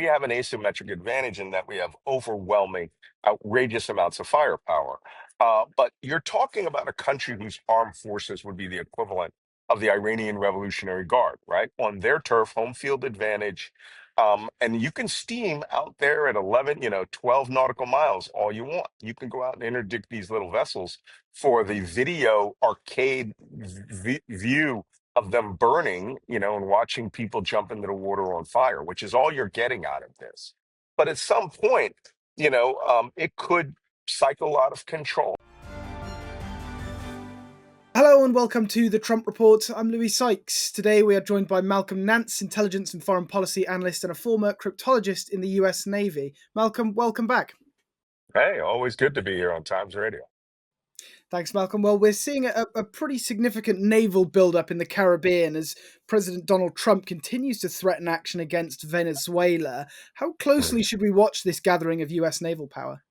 we have an asymmetric advantage in that we have overwhelming, outrageous amounts of firepower. But you're talking about a country whose armed forces would be the equivalent of the Iranian Revolutionary Guard, right? On their turf, home field advantage. And you can steam out there at 11, 12 nautical miles all you want. You can go out and interdict these little vessels for the video arcade view of them burning, and watching people jump into the water on fire, which is all you're getting out of this. But at some point, it could cycle out of control. Hello and welcome to the Trump Report. I'm Louis Sykes. Today we are joined by Malcolm Nance, intelligence and foreign policy analyst and a former cryptologist in the US Navy. Malcolm, welcome back. Hey, always good to be here on Times Radio. Thanks, Malcolm. Well, we're seeing a pretty significant naval buildup in the Caribbean as President Donald Trump continues to threaten action against Venezuela. How closely should we watch this gathering of US naval power?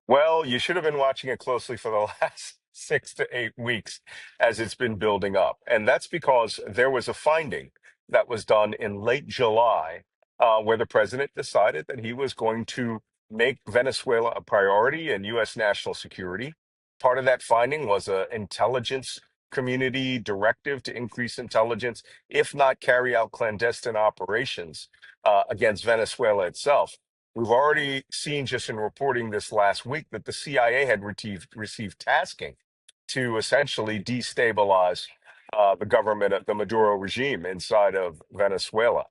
Well, you should have been watching it closely for the last 6 to 8 weeks as it's been building up. And that's because there was a finding that was done in late July where the president decided that he was going to make Venezuela a priority in U.S. national security. Part of that finding was an intelligence community directive to increase intelligence, if not carry out clandestine operations against Venezuela itself. We've already seen just in reporting this last week that the CIA had received tasking to essentially destabilize the government of the Maduro regime inside of Venezuela.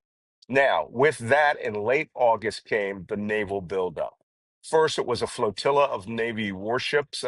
Now, with that, in late August came the naval buildup. First, it was a flotilla of Navy warships,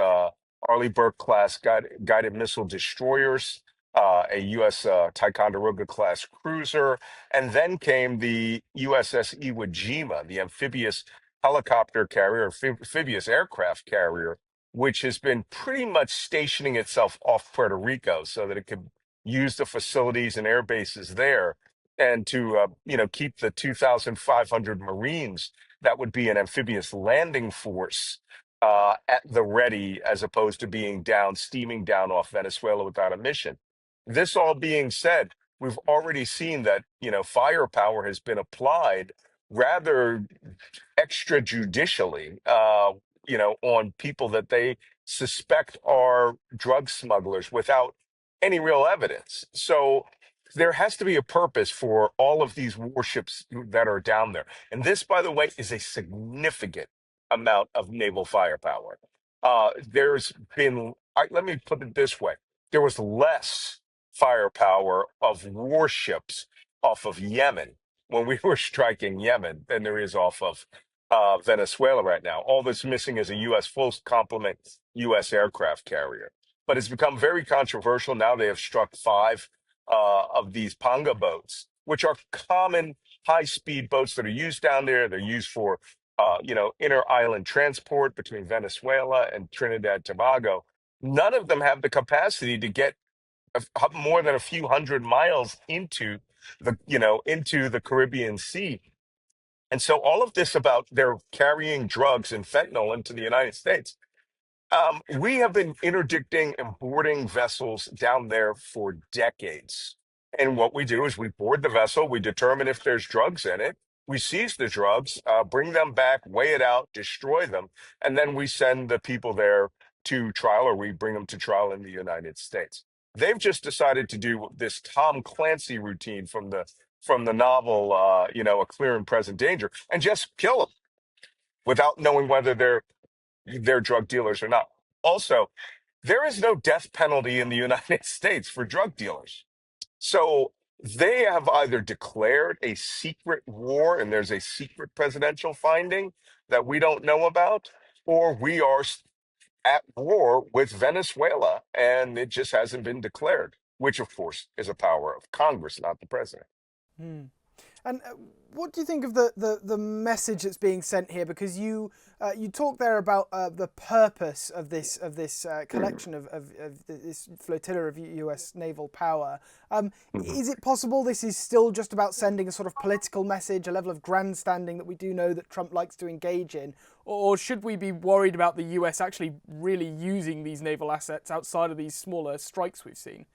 Arleigh Burke-class guided missile destroyers, a U.S. Ticonderoga class cruiser, and then came the USS Iwo Jima, the amphibious helicopter carrier, amphibious aircraft carrier, which has been pretty much stationing itself off Puerto Rico so that it could use the facilities and air bases there and to keep the 2,500 Marines that would be an amphibious landing force at the ready, as opposed to being down, steaming down off Venezuela without a mission. This all being said, we've already seen that firepower has been applied rather extrajudicially, on people that they suspect are drug smugglers without any real evidence. So there has to be a purpose for all of these warships that are down there. And this, by the way, is a significant amount of naval firepower. There's been, let me put it this way, there was less firepower of warships off of Yemen when we were striking Yemen than there is off of Venezuela right now. All that's missing is a U.S. full complement U.S. aircraft carrier. But it's become very controversial. Now they have struck five of these panga boats, which are common high-speed boats that are used down there. They're used for, inter-island transport between Venezuela and Trinidad Tobago. None of them have the capacity to get more than a few hundred miles into the Caribbean Sea. And so all of this about they're carrying drugs and fentanyl into the United States. We have been interdicting and boarding vessels down there for decades. And what we do is we board the vessel, we determine if there's drugs in it, we seize the drugs, bring them back, weigh it out, destroy them, and then we send the people there to trial, or we bring them to trial in the United States. They've just decided to do this Tom Clancy routine from the novel, A Clear and Present Danger, and just kill them without knowing whether they're drug dealers or not. Also, there is no death penalty in the United States for drug dealers. So they have either declared a secret war and there's a secret presidential finding that we don't know about, or we are at war with Venezuela and it just hasn't been declared, which of course is a power of Congress, not the president. Hmm. And what do you think of the message that's being sent here? Because you talk there about the purpose of this collection of this flotilla of U.S. naval power. Mhm. Is it possible this is still just about sending a sort of political message, a level of grandstanding that we do know that Trump likes to engage in, or should we be worried about the U.S. actually really using these naval assets outside of these smaller strikes we've seen?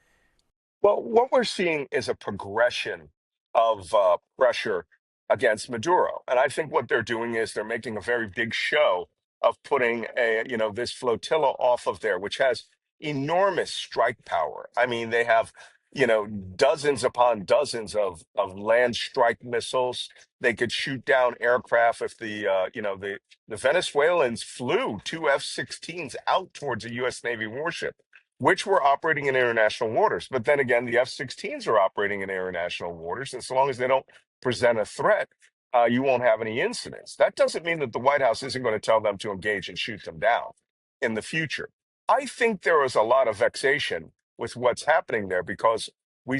Well, what we're seeing is a progression of pressure against Maduro. And I think what they're doing is they're making a very big show of putting this flotilla off of there, which has enormous strike power. I mean, they have, dozens upon dozens of land strike missiles. They could shoot down aircraft if the Venezuelans flew two F-16s out towards a U.S. Navy warship, which were operating in international waters. But then again, the F-16s are operating in international waters, and so long as they don't present a threat, you won't have any incidents. That doesn't mean that the White House isn't going to tell them to engage and shoot them down in the future. I think there is a lot of vexation with what's happening there because we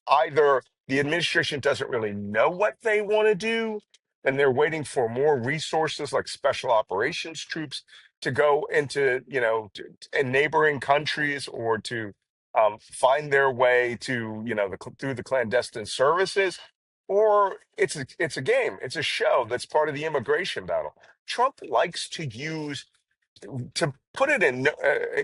either the administration doesn't really know what they want to do, and they're waiting for more resources like special operations troops to go into in neighboring countries or to find their way to through the clandestine services, or it's a game, it's a show that's part of the immigration battle. Trump likes to use, to put it in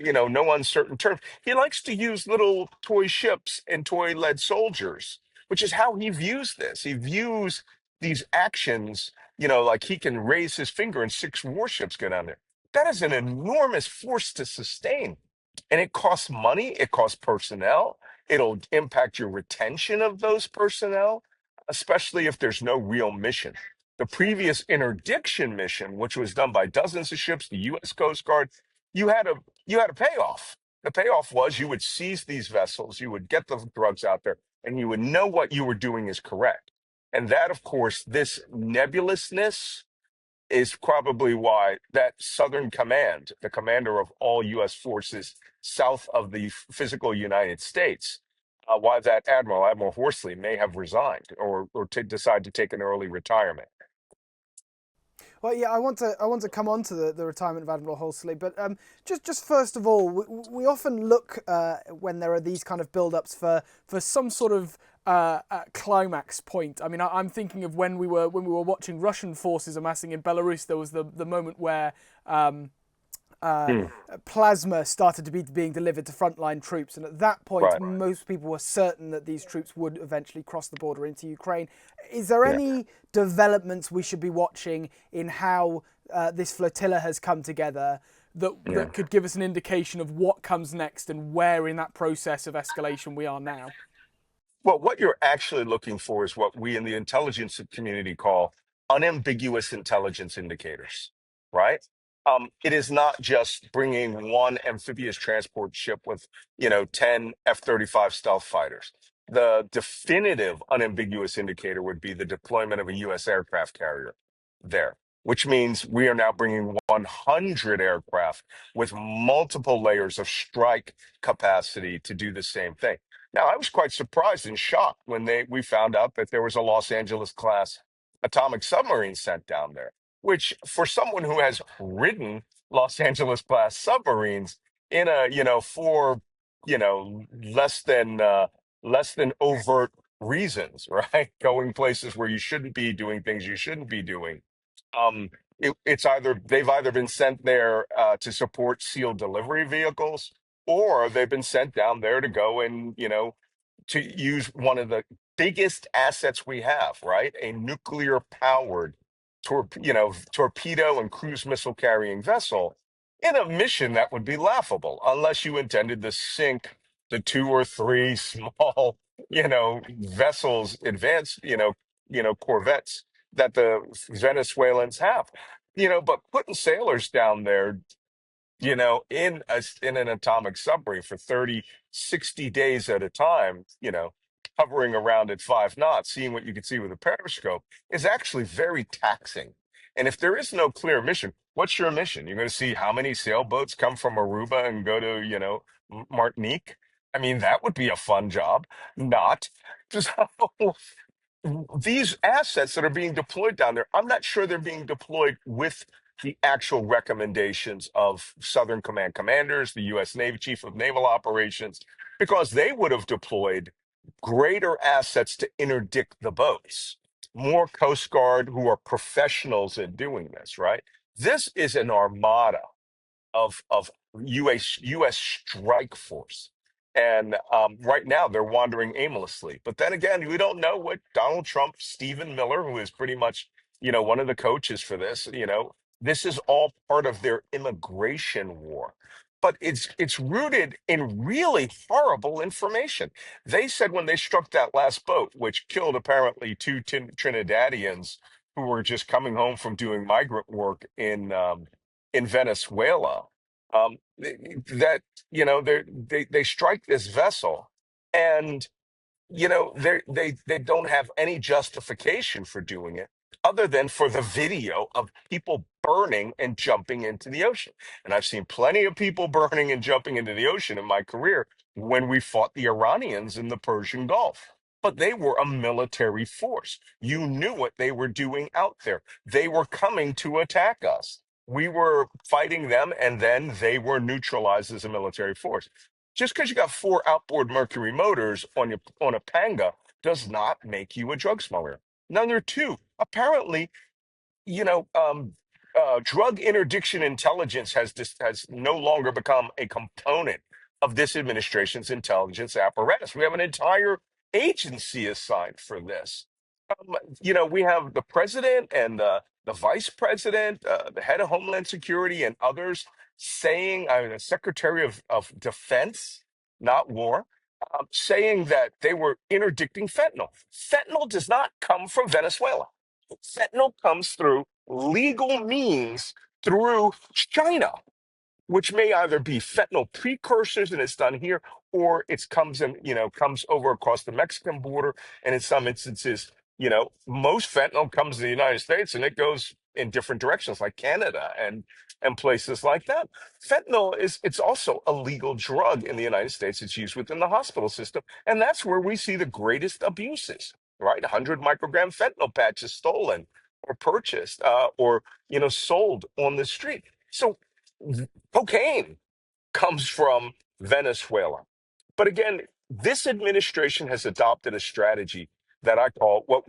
no uncertain terms, he likes to use little toy ships and toy lead soldiers, which is how he views this. He views these actions, like he can raise his finger and six warships go down there. That is an enormous force to sustain, and it costs money, it costs personnel, it'll impact your retention of those personnel, especially if there's no real mission. The previous interdiction mission, which was done by dozens of ships, the U.S. Coast Guard, you had a payoff. The payoff was you would seize these vessels, you would get the drugs out there, and you would know what you were doing is correct. And that, of course, this nebulousness is probably why that Southern Command, the commander of all U.S. forces south of the physical United States, why that Admiral Horsley, may have resigned or to decide to take an early retirement. Well, yeah, I want to come on to the retirement of Admiral Horsley, but just first of all, we often look when there are these kind of build-ups for some sort of climax point. I mean, I'm thinking of when we were watching Russian forces amassing in Belarus. There was the moment where uh, Hmm. plasma started to be being delivered to frontline troops, and at that point, Right. most people were certain that these troops would eventually cross the border into Ukraine. Is there Yeah. any developments we should be watching in how this flotilla has come together that Yeah. could give us an indication of what comes next and where in that process of escalation we are now? Well, what you're actually looking for is what we in the intelligence community call unambiguous intelligence indicators, right? It is not just bringing one amphibious transport ship with, 10 F-35 stealth fighters. The definitive unambiguous indicator would be the deployment of a U.S. aircraft carrier there, which means we are now bringing 100 aircraft with multiple layers of strike capacity to do the same thing. Now, I was quite surprised and shocked when we found out that there was a Los Angeles class atomic submarine sent down there, which for someone who has ridden Los Angeles class submarines in for, less than overt reasons, right? Going places where you shouldn't be, doing things you shouldn't be doing. It's either they've either been sent there to support sealed delivery vehicles, or they've been sent down there to go and to use one of the biggest assets we have, right? A nuclear powered torpedo and cruise missile carrying vessel in a mission that would be laughable unless you intended to sink the two or three small, vessels, advanced, corvettes that the Venezuelans have. But putting sailors down there, in an atomic submarine for 30, 60 days at a time, hovering around at 5 knots, seeing what you can see with a periscope, is actually very taxing. And if there is no clear mission, what's your mission? You're going to see how many sailboats come from Aruba and go to, Martinique? I mean, that would be a fun job. Not. So these assets that are being deployed down there, I'm not sure they're being deployed with the actual recommendations of Southern Command commanders, the U.S. Navy Chief of Naval Operations, because they would have deployed greater assets to interdict the boats, more Coast Guard who are professionals at doing this, right? This is an armada of U.S. strike force. And right now, they're wandering aimlessly. But then again, we don't know what Donald Trump, Stephen Miller, who is pretty much, one of the coaches for this, this is all part of their immigration war. But it's rooted in really horrible information. They said when they struck that last boat, which killed apparently two Trinidadians who were just coming home from doing migrant work in Venezuela, that they strike this vessel, and they don't have any justification for doing it other than for the video of people burning and jumping into the ocean. And I've seen plenty of people burning and jumping into the ocean in my career when we fought the Iranians in the Persian Gulf. But they were a military force. You knew what they were doing out there. They were coming to attack us. We were fighting them, and then they were neutralized as a military force. Just because you got four outboard Mercury motors on a Panga does not make you a drug smuggler. Number two, apparently, you know, um, drug interdiction intelligence has no longer become a component of this administration's intelligence apparatus. We have an entire agency assigned for this. We have the president and the vice president, the head of Homeland Security, and others saying, I mean, the Secretary of Defense, not War, saying that they were interdicting fentanyl. Fentanyl does not come from Venezuela. Fentanyl comes through legal means through China, which may either be fentanyl precursors and it's done here, or comes over across the Mexican border. And in some instances, most fentanyl comes to the United States and it goes in different directions, like Canada and places like that. Fentanyl it's also a legal drug in the United States. It's used within the hospital system, and that's where we see the greatest abuses. Right, 100 microgram fentanyl patches stolen or purchased or sold on the street. So cocaine comes from Venezuela. But again, this administration has adopted a strategy that I call what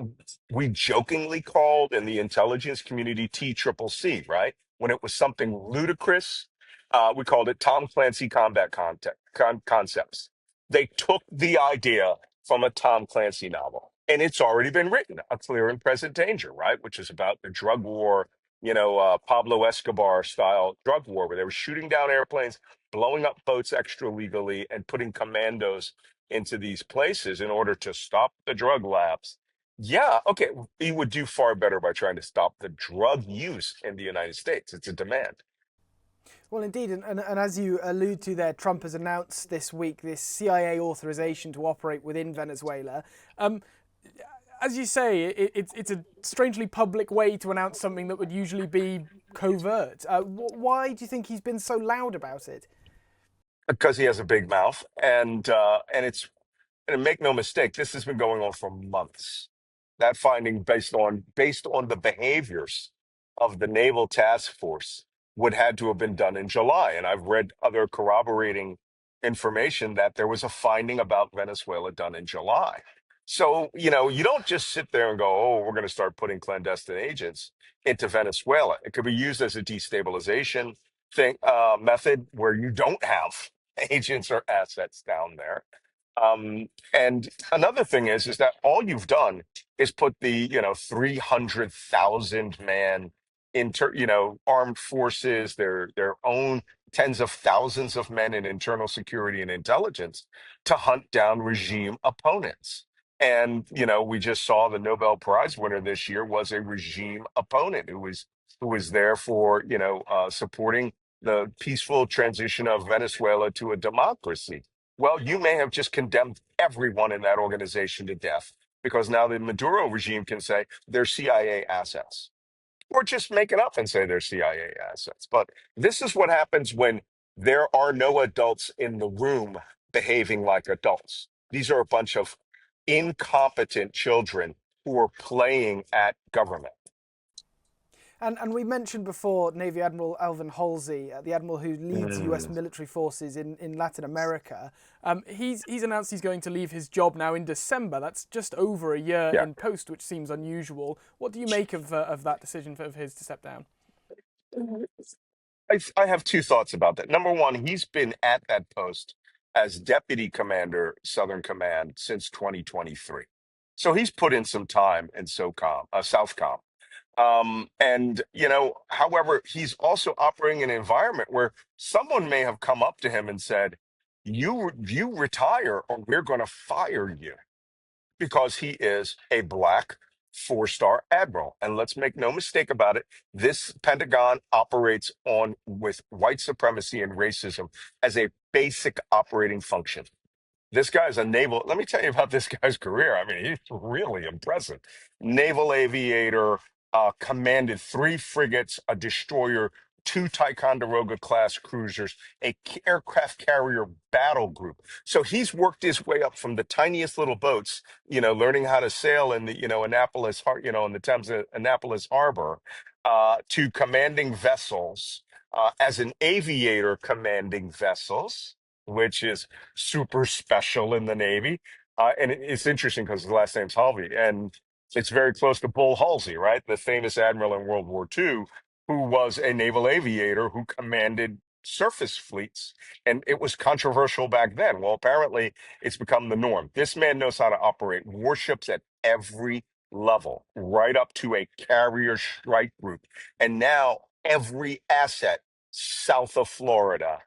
we jokingly called in the intelligence community TCCC, right? When it was something ludicrous, we called it Tom Clancy Combat Concepts. They took the idea from a Tom Clancy novel, and it's already been written, A Clear and Present Danger, right? Which is about the drug war, Pablo Escobar style drug war, where they were shooting down airplanes, blowing up boats extra legally, and putting commandos into these places in order to stop the drug labs. Yeah, okay, we would do far better by trying to stop the drug use in the United States. It's a demand. Well, indeed, and as you allude to there, Trump has announced this week this CIA authorization to operate within Venezuela. As you say, it's a strangely public way to announce something that would usually be covert. Why do you think he's been so loud about it? Because he has a big mouth, and it's and make no mistake, this has been going on for months. That finding, based on the behaviors of the Naval Task Force, would had to have been done in July. And I've read other corroborating information that there was a finding about Venezuela done in July. So, you don't just sit there and go, oh, we're going to start putting clandestine agents into Venezuela. It could be used as a destabilization method where you don't have agents or assets down there. And another thing is that all you've done is put the 300,000 man armed forces, their own tens of thousands of men in internal security and intelligence to hunt down regime opponents. And we just saw the Nobel Prize winner this year was a regime opponent who was there for supporting the peaceful transition of Venezuela to a democracy. Well, you may have just condemned everyone in that organization to death because now the Maduro regime can say they're CIA assets, or just make it up and say they're CIA assets. But this is what happens when there are no adults in the room behaving like adults. These are a bunch of incompetent children who are playing at government. And we mentioned before Navy Admiral Alvin Halsey, the admiral who leads U.S. Mm, military forces in Latin America. He's announced he's going to leave his job now in December. That's just over a year yeah. in post, which seems unusual. What do you make of that decision of his to step down? I have two thoughts about that. Number one, he's been at that post as Deputy Commander, Southern Command, since 2023. So he's put in some time in Southcom. And, however, he's also operating in an environment where someone may have come up to him and said, you retire or we're going to fire you, because he is a black four-star admiral. And let's make no mistake about it, this Pentagon operates on with white supremacy and racism as a basic operating function. This guy's a naval. Let me tell you about this guy's career. I mean, he's really impressive. Naval aviator, commanded three frigates, a destroyer, two Ticonderoga class cruisers, a aircraft carrier battle group. So he's worked his way up from the tiniest little boats, learning how to sail in the, in the Thames, Annapolis Harbor, to commanding vessels, as an aviator commanding vessels, which is super special in the Navy. And it's interesting because his last name's Halvey, and it's very close to Bull Halsey, right? The famous admiral in World War II, who was a naval aviator who commanded surface fleets. And it was controversial back then. Well, apparently it's become the norm. This man knows how to operate warships at every level, right up to a carrier strike group. And now every asset south of Florida,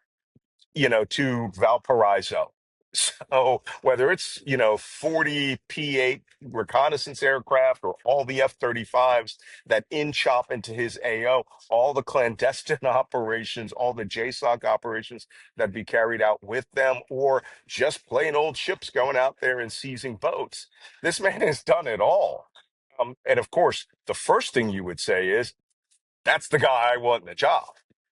to Valparaiso. So whether it's, 40 P-8 reconnaissance aircraft or all the F-35s that in chop into his AO, all the clandestine operations, all the JSOC operations that be carried out with them, or just plain old ships going out there and seizing boats. This man has done it all. And of course, the first thing you would say is, that's the guy I want in the job,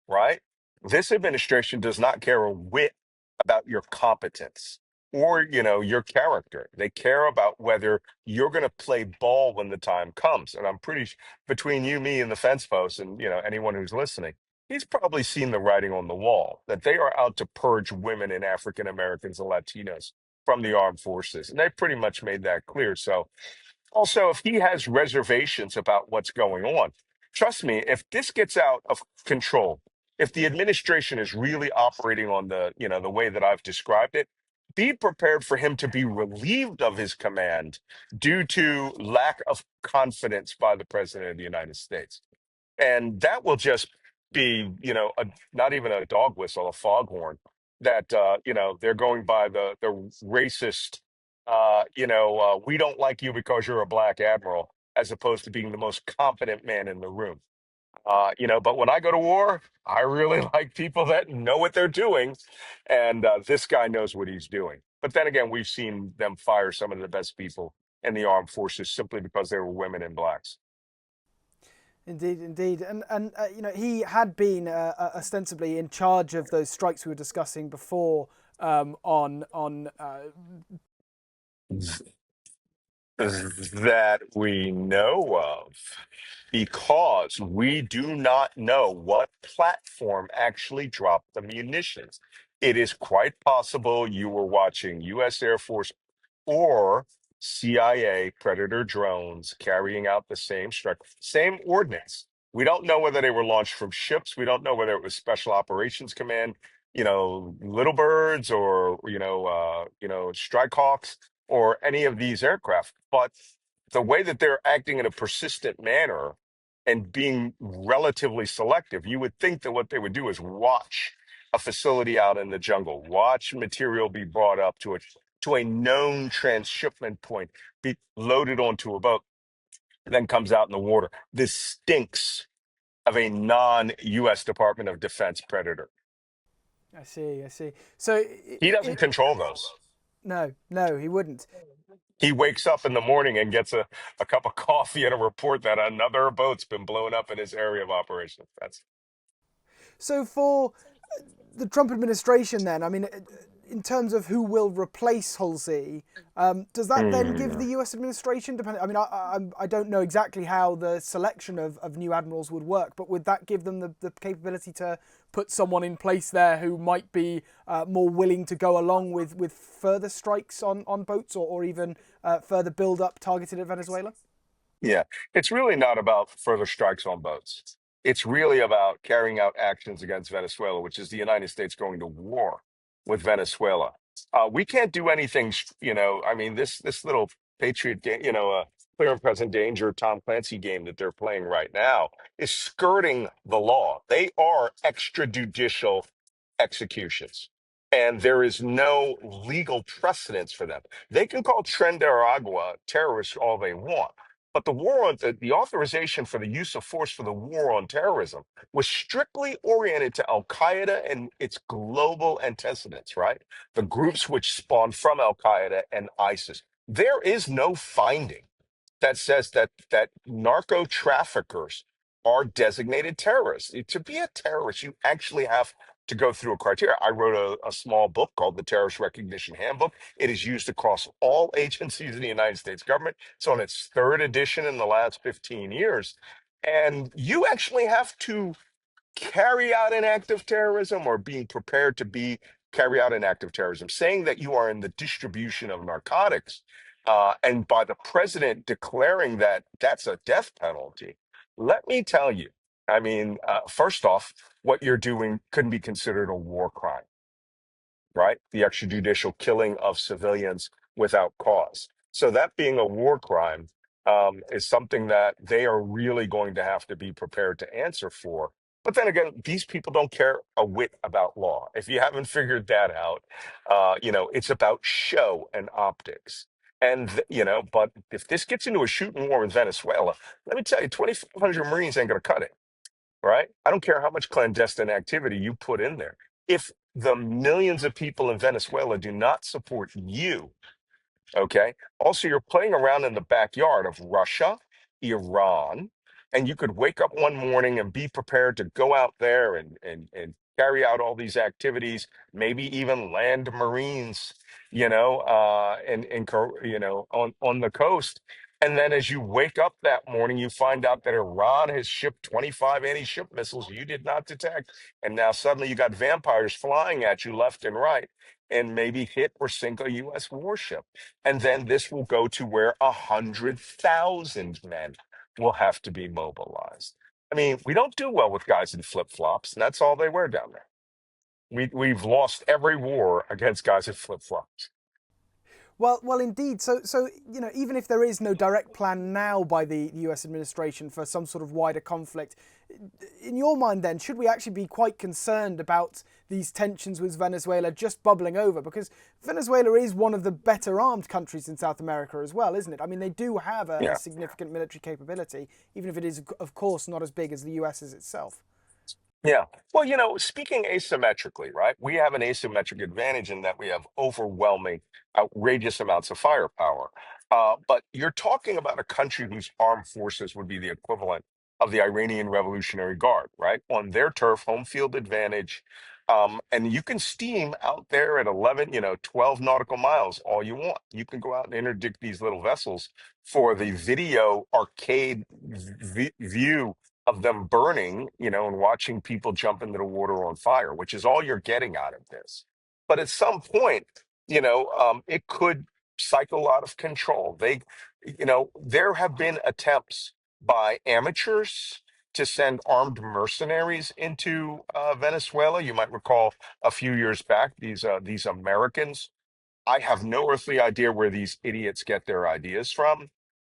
right? This administration does not care a whit about your competence or, your character. They care about whether you're going to play ball when the time comes. And I'm pretty between you, me, and the fence post, and anyone who's listening, he's probably seen the writing on the wall that they are out to purge women and African Americans and Latinos from the armed forces, and they pretty much made that clear. So also, if he has reservations about what's going on, trust me, if this gets out of control, if the administration is really operating on the way that I've described it, be prepared for him to be relieved of his command due to lack of confidence by the president of the United States. And that will just be, not even a dog whistle, a foghorn that, they're going by the racist, we don't like you because you're a black admiral, as opposed to being the most competent man in the room. But when I go to war, I really like people that know what they're doing. And this guy knows what he's doing. But then again, we've seen them fire some of the best people in the armed forces simply because they were women and blacks. Indeed, indeed, and he had been ostensibly in charge of those strikes we were discussing before, on That we know of, because we do not know what platform actually dropped the munitions. It is quite possible you were watching U.S. Air Force or CIA Predator drones carrying out the same strike, same ordnance. We don't know whether they were launched from ships. We don't know whether it was Special Operations Command, Little Birds, or Strike Hawks, or any of these aircraft. But the way that they're acting in a persistent manner and being relatively selective, you would think that what they would do is watch a facility out in the jungle, watch material be brought up to a known transshipment point, be loaded onto a boat, then comes out in the water. This stinks of a non-U.S. Department of Defense predator. I see, I see. So He doesn't control those. no, no, he wouldn't. He wakes up in the morning and gets a cup of coffee and a report that another boat's been blown up in his area of operation. That's So for the Trump administration, then, I mean, in terms of who will replace Halsey, does that then give the U.S. administration, depending? I mean, I don't know exactly how the selection of new admirals would work, but would that give them the capability to put someone in place there who might be more willing to go along with further strikes on boats, or even further build up targeted at Venezuela? Yeah, it's really not about further strikes on boats. It's really about carrying out actions against Venezuela, which is the United States going to war with Venezuela. We can't do anything. I mean, this little Patriot game, clear and present danger Tom Clancy game that they're playing right now is skirting the law. They are extrajudicial executions, and there is no legal precedence for them. They can call Tren de Aragua terrorists all they want. But the authorization for the use of force for the war on terrorism was strictly oriented to Al Qaeda and its global antecedents, right? The groups which spawned from Al Qaeda and ISIS. There is no finding that says that narco traffickers are designated terrorists. To be a terrorist, you actually have to go through a criteria. I wrote a small book called the Terrorist Recognition Handbook. It is used across all agencies in the United States government. It's on its third edition in the last 15 years. And you actually have to carry out an act of terrorism or being prepared to be carry out an act of terrorism, saying that you are in the distribution of narcotics, and by the president declaring that that's a death penalty. Let me tell you, I mean, first off, what you're doing couldn't be considered a war crime, right? The extrajudicial killing of civilians without cause. So that being a war crime is something that they are really going to have to be prepared to answer for. But then again, these people don't care a whit about law. If you haven't figured that out, it's about show and optics. But if this gets into a shooting war with Venezuela, let me tell you, 2,500 Marines ain't going to cut it, right? I don't care how much clandestine activity you put in there. If the millions of people in Venezuela do not support you, okay? Also, you're playing around in the backyard of Russia, Iran, and you could wake up one morning and be prepared to go out there and carry out all these activities, maybe even land Marines, on the coast. And then as you wake up that morning, you find out that Iran has shipped 25 anti-ship missiles you did not detect. And now suddenly you got vampires flying at you left and right and maybe hit or sink a U.S. warship. And then this will go to where 100,000 men will have to be mobilized. I mean, we don't do well with guys in flip flops, and that's all they wear down there. We've lost every war against guys in flip flops. Well, indeed. So even if there is no direct plan now by the U.S. administration for some sort of wider conflict, in your mind, then, should we actually be quite concerned about these tensions with Venezuela just bubbling over? Because Venezuela is one of the better armed countries in South America as well, isn't it? I mean, they do have a Yeah. significant military capability, even if it is, of course, not as big as the U.S. is itself. Yeah. Well, speaking asymmetrically, right? We have an asymmetric advantage in that we have overwhelming, outrageous amounts of firepower. But you're talking about a country whose armed forces would be the equivalent of the Iranian Revolutionary Guard, right? On their turf, home field advantage. And you can steam out there at 11, 12 nautical miles all you want. You can go out and interdict these little vessels for the video arcade view of them burning, and watching people jump into the water on fire, which is all you're getting out of this. But at some point, it could cycle out of control. There have been attempts by amateurs to send armed mercenaries into Venezuela. You might recall a few years back, these Americans. I have no earthly idea where these idiots get their ideas from,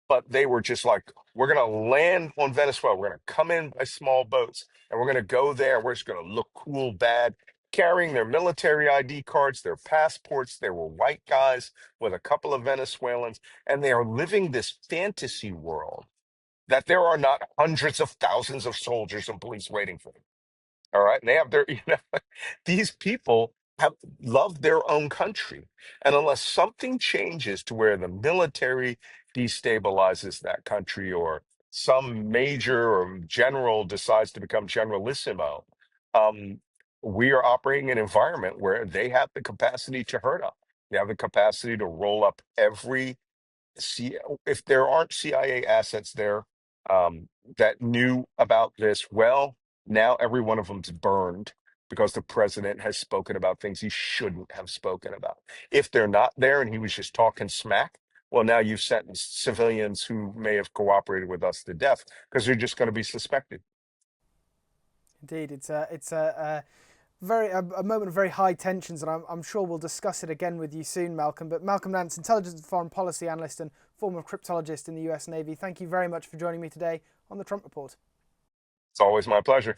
but they were just like, we're going to land on Venezuela. We're going to come in by small boats and we're going to go there. We're just going to look cool, bad, carrying their military ID cards, their passports. They were white guys with a couple of Venezuelans, and they are living this fantasy world that there are not hundreds of thousands of soldiers and police waiting for them. All right. And they have these people have loved their own country. And unless something changes to where the military destabilizes that country or some major or general decides to become generalissimo, um, we are operating in an environment where they have the capacity to hurt us. They have the capacity to roll up every see if there aren't CIA assets there that knew about this. Well, now every one of them's burned because the president has spoken about things he shouldn't have spoken about. If they're not there and he was just talking smack, well, now you've sentenced civilians who may have cooperated with us to death because they're just going to be suspected. Indeed, it's a A moment of very high tensions, and I'm sure we'll discuss it again with you soon, Malcolm. But Malcolm Nance, intelligence and foreign policy analyst and former cryptologist in the US Navy, thank you very much for joining me today on the Trump Report. It's always my pleasure.